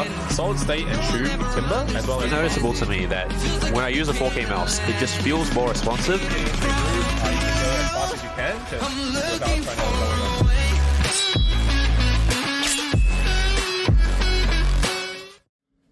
are solid state and tube timber, as well as It's noticeable to me that when I use a 4K mouse, it just feels more responsive. you can go as fast as you can without trying to go on.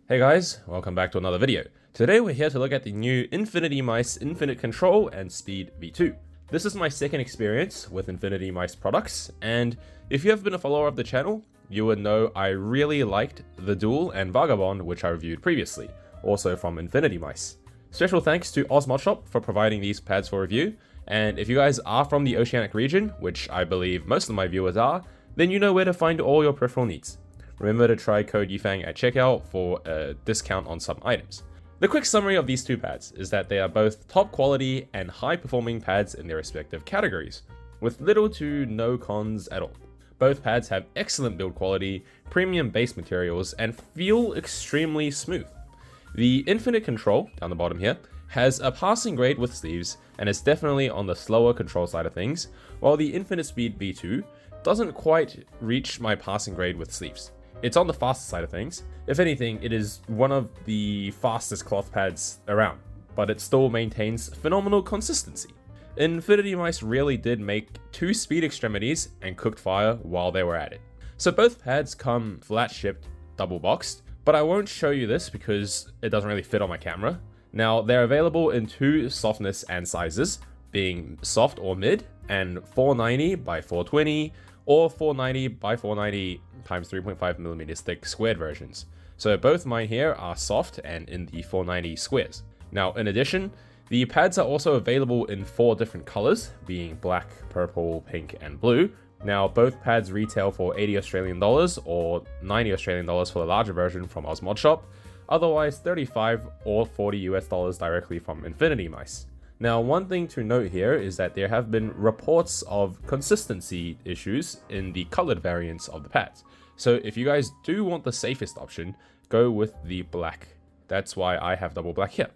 Hey guys, welcome back to another video. Today we're here to look at the new InfinityMice Infinite Control and Speed V2. This is my second experience with InfinityMice products, and if you have been a follower of the channel, you would know I really liked the Duel and Vagabond, which I reviewed previously, also from InfinityMice. Special thanks to Ausmodshop for providing these pads for review, and if you guys are from the Oceanic region, which I believe most of my viewers are, then you know where to find all your peripheral needs. Remember to try code YFANG at checkout for a discount on some items. The quick summary of these two pads is that they are both top quality and high performing pads in their respective categories, with little to no cons at all. Both pads have excellent build quality, premium base materials, and feel extremely smooth. The Infinite Control, down the bottom here, has a passing grade with sleeves and is definitely on the slower control side of things, while the Infinite Speed V2 doesn't quite reach my passing grade with sleeves. It's on the faster side of things. If anything, it is one of the fastest cloth pads around, but it still maintains phenomenal consistency. InfinityMice really did make two speed extremities and cooked fire while they were at it. So both pads come flat shipped, double boxed, but I won't show you this because it doesn't really fit on my camera. Now they're available in two softness and sizes, being soft or mid, and 490 by 420, or 490 by 490 times 3.5mm thick squared versions. So both mine here are soft and in the 490 squares. Now in addition, the pads are also available in 4 different colors, being black, purple, pink, and blue. Now both pads retail for $80 Australian or $90 Australian for the larger version from Ausmodshop, otherwise $35 or $40 US directly from InfinityMice. Now, one thing to note here is that there have been reports of consistency issues in the colored variants of the pads. So if you guys do want the safest option, go with the black. That's why I have double black here.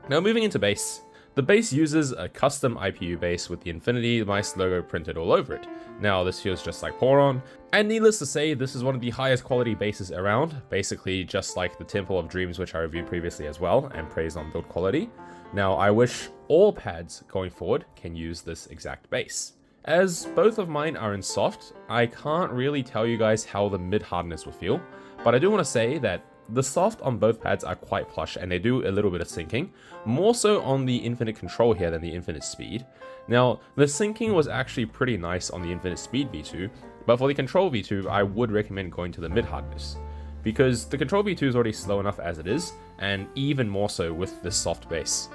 Now moving into base. The base uses a custom IPU base with the InfinityMice logo printed all over it. Now this feels just like Poron, and needless to say, this is one of the highest quality bases around, basically just like the Temple of Dreams, which I reviewed previously as well, and praised on build quality. Now I wish all pads going forward can use this exact base. As both of mine are in soft, I can't really tell you guys how the mid hardness will feel, but I do want to say that the soft on both pads are quite plush and they do a little bit of sinking, more so on the Infinite Control here than the Infinite Speed. Now, the sinking was actually pretty nice on the Infinite Speed V2, but for the Control V2, I would recommend going to the mid hardness, because the Control V2 is already slow enough as it is, and even more so with this soft base.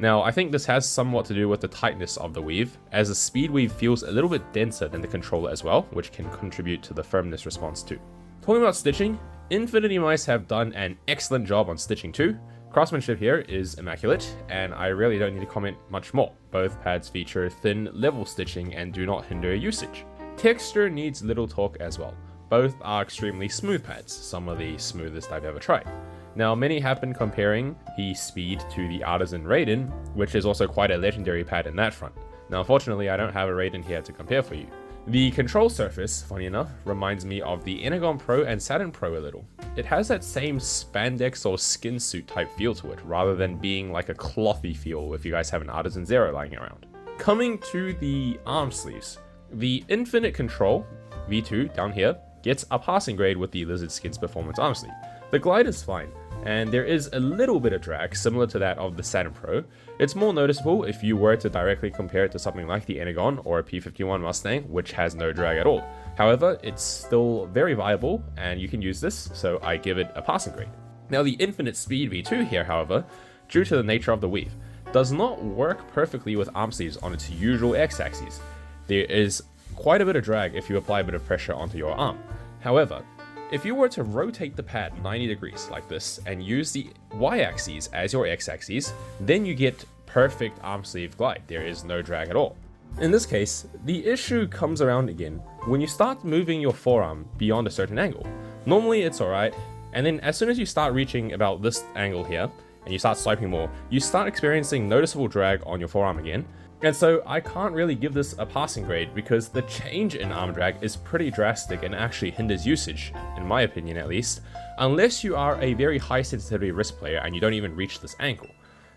Now, I think this has somewhat to do with the tightness of the weave, as the speed weave feels a little bit denser than the controller as well, which can contribute to the firmness response too. Talking about stitching, InfinityMice have done an excellent job on stitching too. Craftsmanship here is immaculate, and I really don't need to comment much more. Both pads feature thin, level stitching and do not hinder usage. Texture needs little talk as well. Both are extremely smooth pads, some of the smoothest I've ever tried. Now, many have been comparing the Speed to the Artisan Raiden, which is also quite a legendary pad in that front. Now, unfortunately, I don't have a Raiden here to compare for you. The control surface, funny enough, reminds me of the Energon Pro and Saturn Pro a little. It has that same spandex or skin suit type feel to it, rather than being like a clothy feel if you guys have an Artisan Zero lying around. Coming to the arm sleeves, the Infinite Control V2 down here gets a passing grade with the Lizard Skins Performance arm sleeve. The glide is fine, and there is a little bit of drag similar to that of the Saturn Pro. It's more noticeable if you were to directly compare it to something like the Energon or a P51 Mustang, which has no drag at all. However, it's still very viable and you can use this, so I give it a passing grade. Now the Infinite Speed V2 here, however, due to the nature of the weave, does not work perfectly with arm sleeves on its usual x-axis. There is quite a bit of drag if you apply a bit of pressure onto your arm. However, if you were to rotate the pad 90 degrees like this and use the y-axis as your x-axis, then you get perfect arm sleeve glide. There is no drag at all. In this case, the issue comes around again when you start moving your forearm beyond a certain angle. Normally it's alright, and then as soon as you start reaching about this angle here, and you start swiping more, you start experiencing noticeable drag on your forearm again, And so I can't really give this a passing grade because the change in arm drag is pretty drastic and actually hinders usage, in my opinion at least, unless you are a very high sensitivity wrist player and you don't even reach this angle.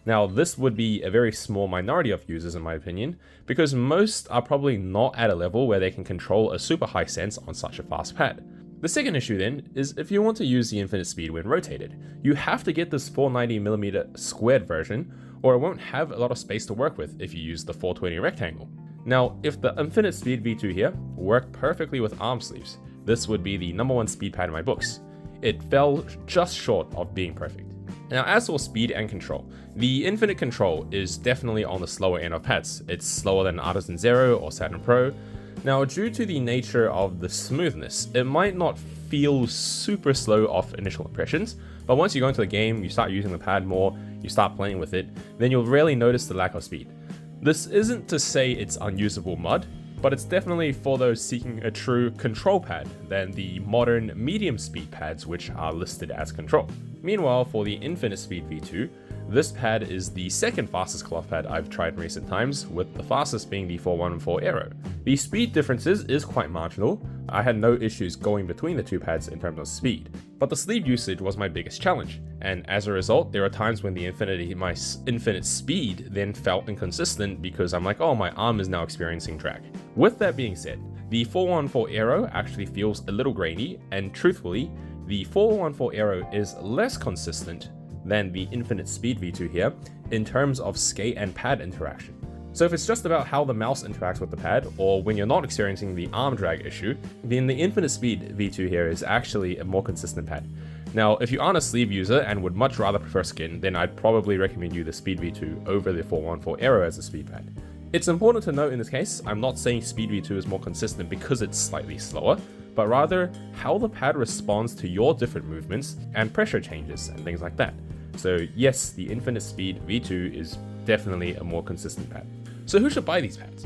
Now this would be a very small minority of users in my opinion, because most are probably not at a level where they can control a super high sense on such a fast pad. The second issue then is if you want to use the infinite speed when rotated, you have to get this 490mm squared version, or it won't have a lot of space to work with if you use the 420 rectangle. Now, if the infinite speed V2 here worked perfectly with arm sleeves, this would be the #1 speed pad in my books. It fell just short of being perfect. Now, as for speed and control, the infinite control is definitely on the slower end of pads. It's slower than Artisan Zero or Saturn Pro. Now, due to the nature of the smoothness, it might not feel super slow off initial impressions, but once you go into the game, you start using the pad more, you start playing with it, then you'll really notice the lack of speed. This isn't to say it's unusable mud, but it's definitely for those seeking a true control pad than the modern medium speed pads which are listed as control. Meanwhile, for the infinite speed V2, this pad is the second fastest cloth pad I've tried in recent times, with the fastest being the 414 Aero. The speed differences is quite marginal. I had no issues going between the two pads in terms of speed, but the sleeve usage was my biggest challenge, and as a result, there are times when the InfinityMice infinite speed then felt inconsistent because I'm like, oh, my arm is now experiencing drag. With that being said, the 414 Aero actually feels a little grainy, and truthfully, the 414 Aero is less consistent than the infinite speed V2 here in terms of skate and pad interaction. So if it's just about how the mouse interacts with the pad, or when you're not experiencing the arm drag issue, then the infinite speed V2 here is actually a more consistent pad. Now, if you aren't a sleeve user and would much rather prefer skin, then I'd probably recommend you the Speed V2 over the 414 Aero as a speed pad. It's important to note in this case, I'm not saying Speed V2 is more consistent because it's slightly slower, but rather how the pad responds to your different movements and pressure changes and things like that. So yes, the Infinite Speed V2 is definitely a more consistent pad. So who should buy these pads?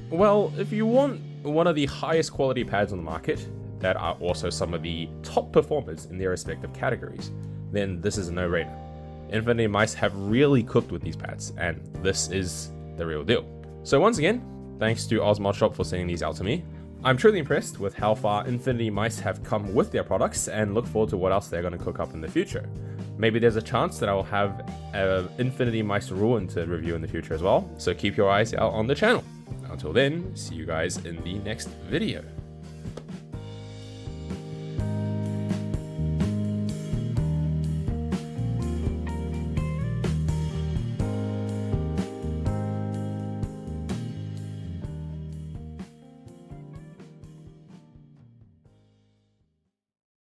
Well, if you want one of the highest quality pads on the market, that are also some of the top performers in their respective categories, then this is a no-brainer. InfinityMice have really cooked with these pads, and this is the real deal. So once again, thanks to Ausmodshop for sending these out to me. I'm truly impressed with how far InfinityMice have come with their products, and look forward to what else they're going to cook up in the future. Maybe there's a chance that I'll have an InfinityMice Ruin to review in the future as well, so keep your eyes out on the channel. Until then, see you guys in the next video.